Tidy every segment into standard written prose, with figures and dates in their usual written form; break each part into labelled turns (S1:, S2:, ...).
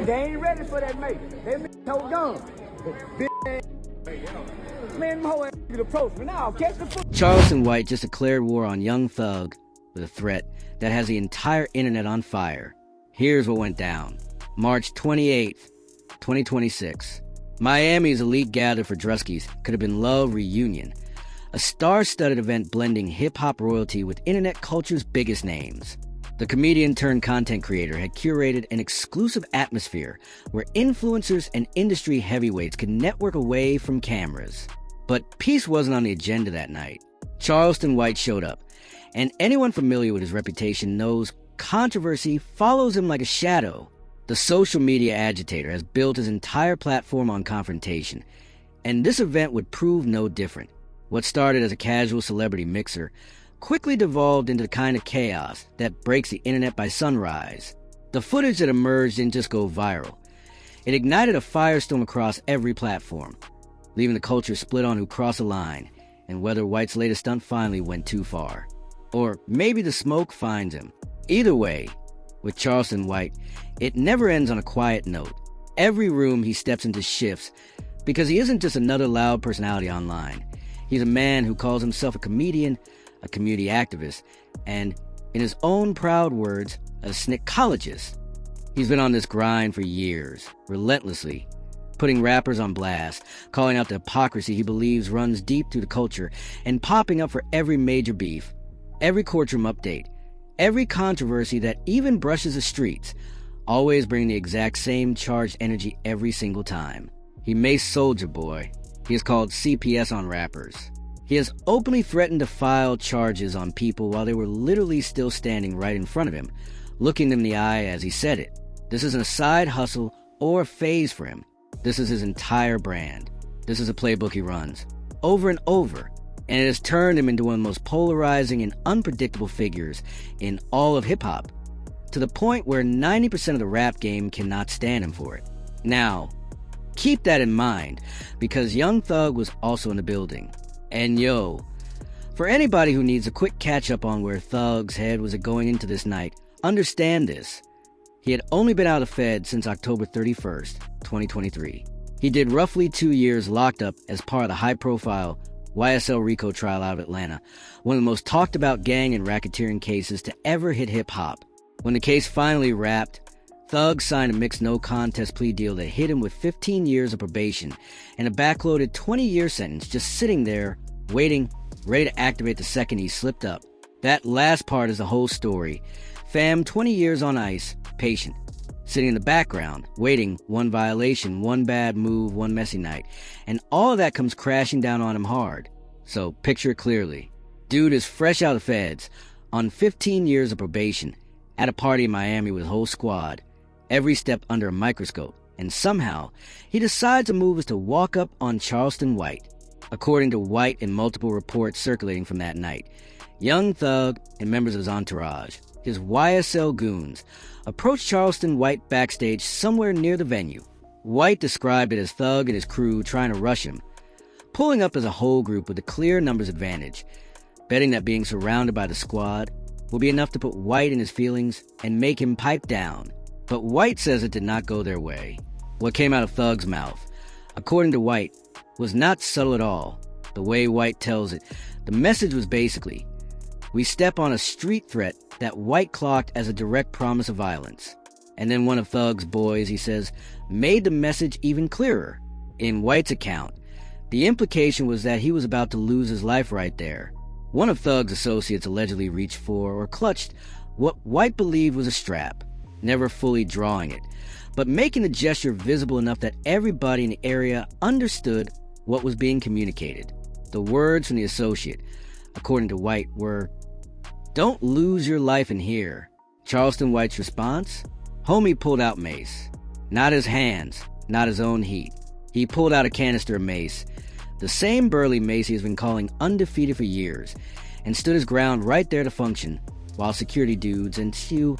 S1: They ain't ready for that, mate. They so dumb. Man, my whole ass approach me now. Catch the foot.
S2: Charleston White just declared war on Young Thug with a threat that has the entire internet on fire. Here's what went down. March 28th, 2026. Miami's elite gather for Druskies Could Have Been Love reunion. A star-studded event blending hip-hop royalty with internet culture's biggest names. The comedian-turned-content creator had curated an exclusive atmosphere where influencers and industry heavyweights could network away from cameras. But peace wasn't on the agenda that night. Charleston White showed up, and anyone familiar with his reputation knows controversy follows him like a shadow. The social media agitator has built his entire platform on confrontation, and this event would prove no different. What started as a casual celebrity mixer quickly devolved into the kind of chaos that breaks the internet by sunrise. The footage that emerged didn't just go viral. It ignited a firestorm across every platform, leaving the culture split on who crossed the line and whether White's latest stunt finally went too far. Or maybe the smoke finds him. Either way, with Charleston White, it never ends on a quiet note. Every room he steps into shifts because he isn't just another loud personality online. He's a man who calls himself a comedian, a community activist, and, in his own proud words, a snickologist. He's been on this grind for years, relentlessly, putting rappers on blast, calling out the hypocrisy he believes runs deep through the culture, and popping up for every major beef, every courtroom update, every controversy that even brushes the streets, always bringing the exact same charged energy every single time. He maced Soulja Boy. He has called CPS on rappers. He has openly threatened to file charges on people while they were literally still standing right in front of him, looking them in the eye as he said it. This isn't a side hustle or a phase for him. This is his entire brand. This is a playbook he runs, over and over, and it has turned him into one of the most polarizing and unpredictable figures in all of hip-hop, to the point where 90% of the rap game cannot stand him for it. Now, keep that in mind, because Young Thug was also in the building. And yo, for anybody who needs a quick catch-up on where Thug's head was going into this night, understand this. He had only been out of Fed since October 31st, 2023. He did roughly 2 years locked up as part of the high-profile YSL RICO trial out of Atlanta, one of the most talked-about gang and racketeering cases to ever hit hip-hop. When the case finally wrapped, Thug signed a mixed no-contest plea deal that hit him with 15 years of probation and a backloaded 20-year sentence just sitting there, waiting, ready to activate the second he slipped up. That last part is the whole story. Fam, 20 years on ice, patient, sitting in the background, waiting, one violation, one bad move, one messy night, and all of that comes crashing down on him hard. So picture it clearly. Dude is fresh out of feds, on 15 years of probation, at a party in Miami with his whole squad, every step under a microscope, and somehow he decides the move is to walk up on Charleston White. According to White and multiple reports circulating from that night, Young Thug and members of his entourage, his YSL goons, approached Charleston White backstage somewhere near the venue. White described it as Thug and his crew trying to rush him, pulling up as a whole group with a clear numbers advantage, betting that being surrounded by the squad will be enough to put White in his feelings and make him pipe down. But White says it did not go their way. What came out of Thug's mouth, according to White, was not subtle at all. The way White tells it, the message was basically, we step on a street threat that White clocked as a direct promise of violence. And then one of Thug's boys, he says, made the message even clearer. In White's account, the implication was that he was about to lose his life right there. One of Thug's associates allegedly reached for or clutched what White believed was a strap, never fully drawing it, but making the gesture visible enough that everybody in the area understood what was being communicated. The words from the associate, according to White, were, "Don't lose your life in here." Charleston White's response? Homie pulled out mace. Not his hands, not his own heat. He pulled out a canister of mace, the same burly mace he has been calling undefeated for years, and stood his ground right there to function, while security dudes and few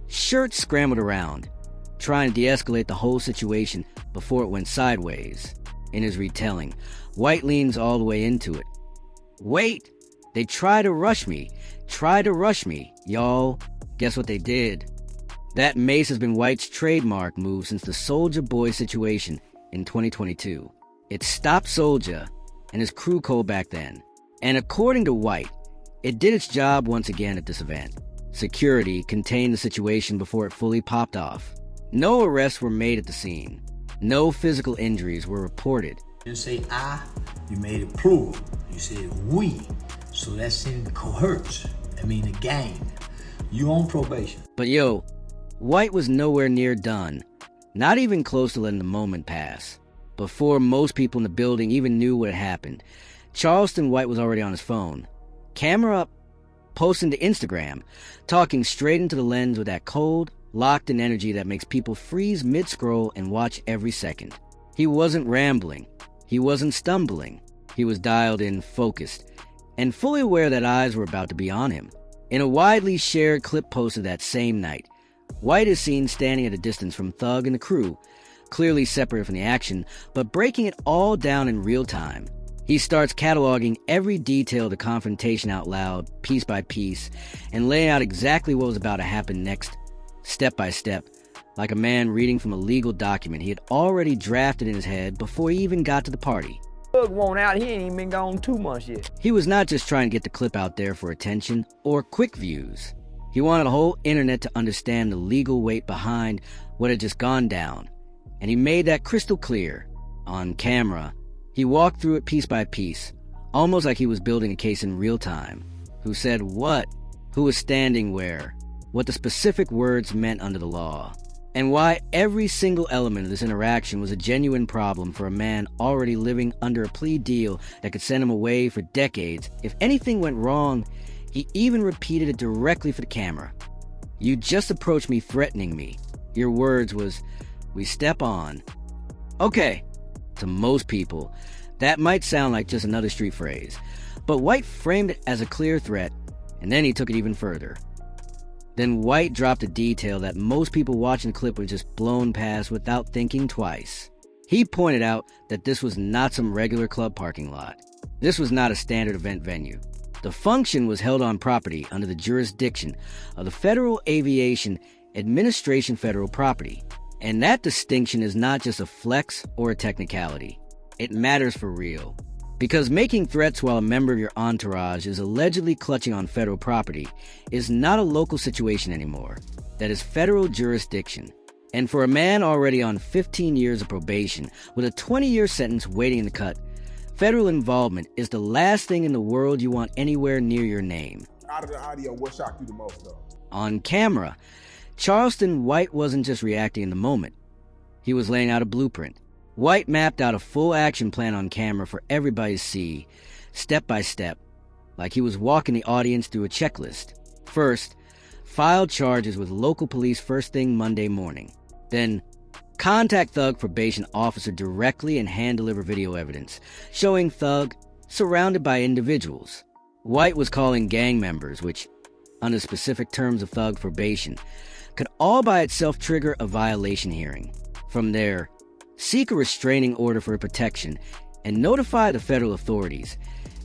S2: shirts scrambled around, trying to de-escalate the whole situation before it went sideways. In his retelling, White leans all the way into it. Wait! They try to rush me, y'all. Guess what they did? That mace has been White's trademark move since the Soulja Boy situation in 2022. It stopped Soulja and his crew cold back then. And according to White, it did its job once again at this event. Security contained the situation before it fully popped off. No arrests were made at the scene. No physical injuries were reported.
S3: You say I, you made it plural. You said we, so that's in cohorts. I mean a gang. You on probation.
S2: But yo, White was nowhere near done. Not even close to letting the moment pass. Before most people in the building even knew what had happened, Charleston White was already on his phone. Camera up, posting to Instagram, talking straight into the lens with that cold, locked-in energy that makes people freeze mid-scroll and watch every second. He wasn't rambling. He wasn't stumbling. He was dialed in, focused, and fully aware that eyes were about to be on him. In a widely shared clip posted that same night, White is seen standing at a distance from Thug and the crew, clearly separated from the action, but breaking it all down in real time. He starts cataloging every detail of the confrontation out loud, piece by piece, and laying out exactly what was about to happen next, step by step, like a man reading from a legal document he had already drafted in his head before he even got to the party.
S1: Thug won't out, he ain't even been gone 2 months yet.
S2: He was not just trying to get the clip out there for attention or quick views. He wanted the whole internet to understand the legal weight behind what had just gone down, and he made that crystal clear. On camera, he walked through it piece by piece, almost like he was building a case in real time. Who said what, who was standing where, what the specific words meant under the law, and why every single element of this interaction was a genuine problem for a man already living under a plea deal that could send him away for decades. If anything went wrong, he even repeated it directly for the camera. "You just approached me threatening me. Your words was, we step on." Okay, to most people, that might sound like just another street phrase, but White framed it as a clear threat, and then he took it even further. Then White dropped a detail that most people watching the clip were just blown past without thinking twice. He pointed out that this was not some regular club parking lot. This was not a standard event venue. The function was held on property under the jurisdiction of the Federal Aviation Administration federal property. And that distinction is not just a flex or a technicality. It matters for real. Because making threats while a member of your entourage is allegedly clutching on federal property is not a local situation anymore. That is federal jurisdiction. And for a man already on 15 years of probation with a 20-year sentence waiting in the cut, federal involvement is the last thing in the world you want anywhere near your name.
S4: Out of the audio, what shocked you the most, though?
S2: On camera, Charleston White wasn't just reacting in the moment. He was laying out a blueprint. White mapped out a full action plan on camera for everybody to see, step by step, like he was walking the audience through a checklist. First, filed charges with local police first thing Monday morning. Then, contact Thug probation officer directly and hand-deliver video evidence, showing Thug surrounded by individuals. White was calling gang members, which, under specific terms of Thug probation, could all by itself trigger a violation hearing. From there, seek a restraining order for protection and notify the federal authorities,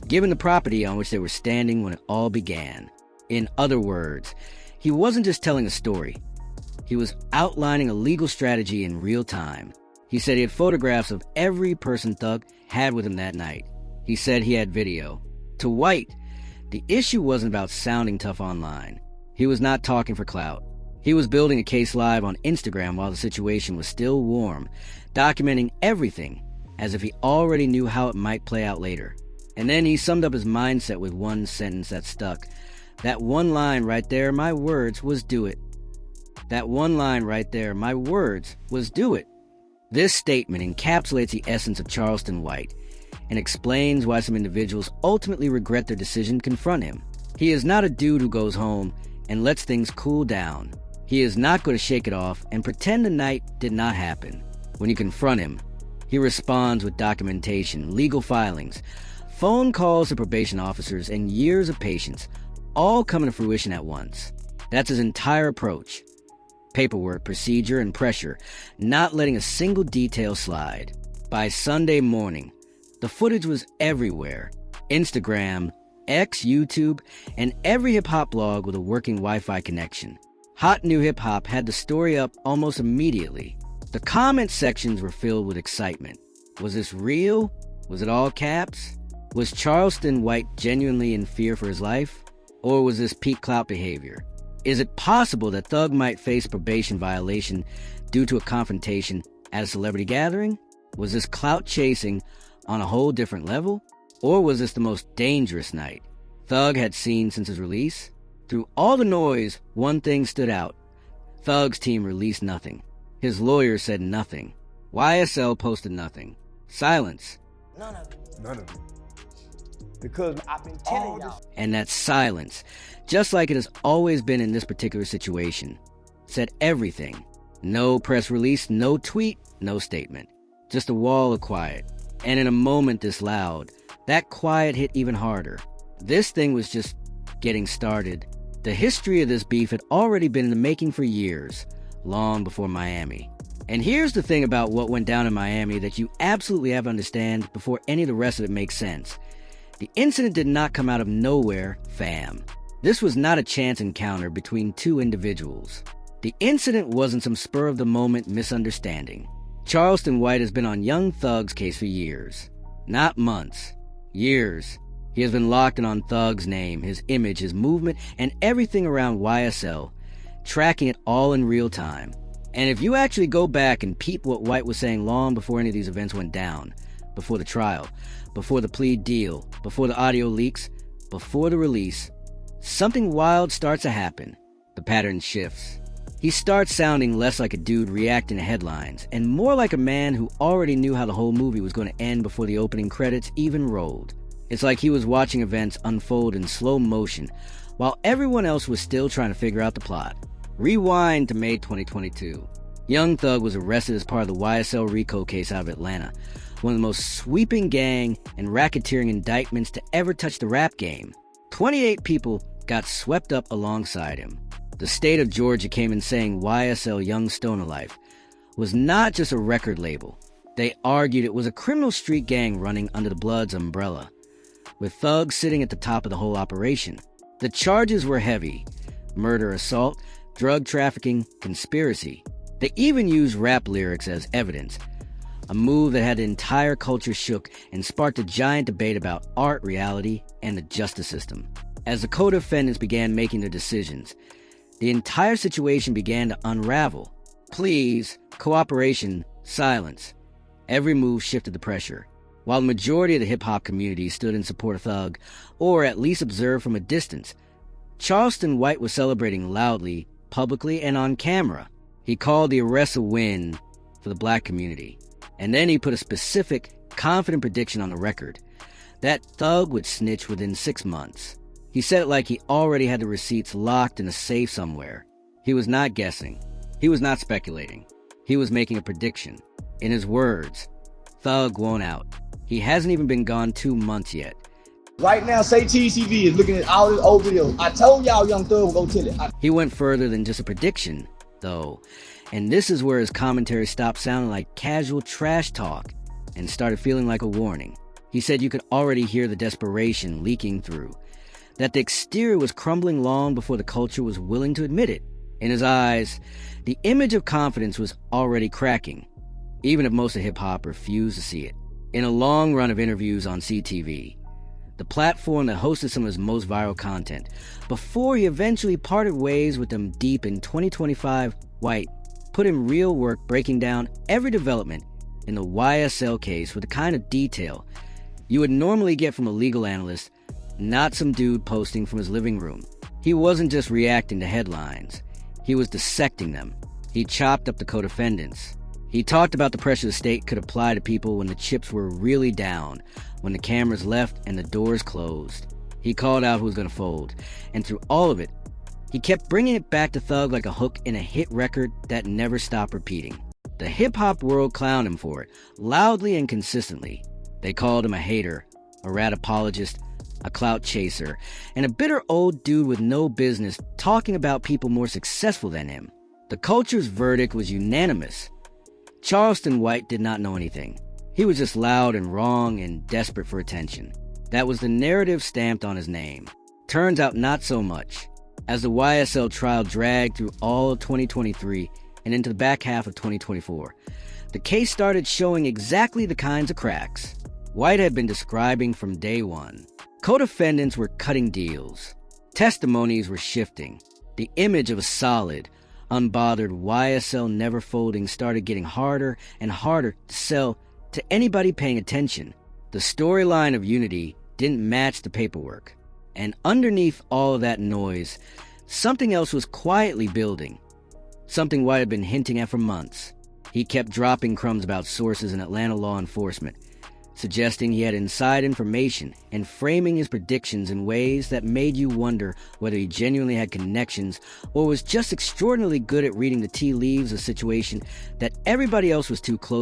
S2: given the property on which they were standing when it all began. In other words, he wasn't just telling a story. He was outlining a legal strategy in real time. He said he had photographs of every person Thug had with him that night. He said he had video. To White, the issue wasn't about sounding tough online. He was not talking for clout. He was building a case live on Instagram while the situation was still warm, documenting everything as if he already knew how it might play out later. And then he summed up his mindset with one sentence that stuck. That one line right there, my words, was do it. That one line right there, my words, was do it. This statement encapsulates the essence of Charleston White and explains why some individuals ultimately regret their decision to confront him. He is not a dude who goes home and lets things cool down. He is not going to shake it off and pretend the night did not happen. When you confront him, he responds with documentation, legal filings, phone calls to probation officers, and years of patience, all coming to fruition at once. That's his entire approach. Paperwork, procedure, and pressure, not letting a single detail slide. By Sunday morning, the footage was everywhere. Instagram, X, YouTube, and every hip-hop blog with a working Wi-Fi connection. Hot New Hip Hop had the story up almost immediately. The comment sections were filled with excitement. Was this real? Was it all caps? Was Charleston White genuinely in fear for his life? Or was this peak clout behavior? Is it possible that Thug might face probation violation due to a confrontation at a celebrity gathering? Was this clout chasing on a whole different level? Or was this the most dangerous night Thug had seen since his release? Through all the noise, one thing stood out. Thug's team released nothing. His lawyer said nothing. YSL posted nothing. Silence.
S1: None of it.
S4: None of it.
S1: Because I've been telling y'all.
S2: And that silence, just like it has always been in this particular situation, said everything. No press release, no tweet, no statement. Just a wall of quiet. And in a moment this loud, that quiet hit even harder. This thing was just getting started. The history of this beef had already been in the making for years, long before Miami. And here's the thing about what went down in Miami that you absolutely have to understand before any of the rest of it makes sense. The incident did not come out of nowhere, fam. This was not a chance encounter between two individuals. The incident wasn't some spur-of-the-moment misunderstanding. Charleston White has been on Young Thug's case for years. Not months. Years. He has been locked in on Thug's name, his image, his movement, and everything around YSL, tracking it all in real time. And if you actually go back and peep what White was saying long before any of these events went down, before the trial, before the plea deal, before the audio leaks, before the release, something wild starts to happen. The pattern shifts. He starts sounding less like a dude reacting to headlines, and more like a man who already knew how the whole movie was going to end before the opening credits even rolled. It's like he was watching events unfold in slow motion, while everyone else was still trying to figure out the plot. Rewind to May 2022. Young Thug was arrested as part of the YSL RICO case out of Atlanta, one of the most sweeping gang and racketeering indictments to ever touch the rap game. 28 people got swept up alongside him. The state of Georgia came in saying YSL Young Stoner Life was not just a record label. They argued it was a criminal street gang running under the Bloods umbrella, with Thug sitting at the top of the whole operation. The charges were heavy: murder, assault, drug trafficking, conspiracy. They even used rap lyrics as evidence, a move that had the entire culture shook and sparked a giant debate about art, reality, and the justice system. As the co-defendants began making their decisions, the entire situation began to unravel. Pleas, cooperation, silence. Every move shifted the pressure. While the majority of the hip-hop community stood in support of Thug, or at least observed from a distance, Charleston White was celebrating loudly, publicly, and on camera. He called the arrest a win for the black community. And then he put a specific, confident prediction on the record that Thug would snitch within 6 months. He said it like he already had the receipts locked in a safe somewhere. He was not guessing. He was not speculating. He was making a prediction. In his words, Thug won't out. He hasn't even been gone 2 months yet.
S5: Right now, Say Cheese TV is looking at all these old videos. I told y'all Young Thug would go tell it.
S2: He went further than just a prediction, though. And this is where his commentary stopped sounding like casual trash talk and started feeling like a warning. He said you could already hear the desperation leaking through, that the exterior was crumbling long before the culture was willing to admit it. In his eyes, the image of confidence was already cracking, even if most of hip-hop refused to see it. In a long run of interviews on CTV, the platform that hosted some of his most viral content, before he eventually parted ways with them deep in 2025, White put in real work breaking down every development in the YSL case with the kind of detail you would normally get from a legal analyst, not some dude posting from his living room. He wasn't just reacting to headlines. He was dissecting them. He chopped up the co-defendants. He talked about the pressure the state could apply to people when the chips were really down, when the cameras left and the doors closed. He called out who was going to fold. And through all of it, he kept bringing it back to Thug like a hook in a hit record that never stopped repeating. The hip-hop world clowned him for it, loudly and consistently. They called him a hater, a rat apologist, a clout chaser, and a bitter old dude with no business talking about people more successful than him. The culture's verdict was unanimous. Charleston White did not know anything. He was just loud and wrong and desperate for attention. That was the narrative stamped on his name. Turns out not so much. As the YSL trial dragged through all of 2023 and into the back half of 2024, the case started showing exactly the kinds of cracks White had been describing from day one. Co-defendants were cutting deals. Testimonies were shifting. The image of a solid, unbothered YSL never folding started getting harder and harder to sell to anybody paying attention. The storyline of unity didn't match the paperwork. And underneath all of that noise, something else was quietly building. Something White had been hinting at for months. He kept dropping crumbs about sources in Atlanta law enforcement, suggesting he had inside information and framing his predictions in ways that made you wonder whether he genuinely had connections or was just extraordinarily good at reading the tea leaves of a situation that everybody else was too close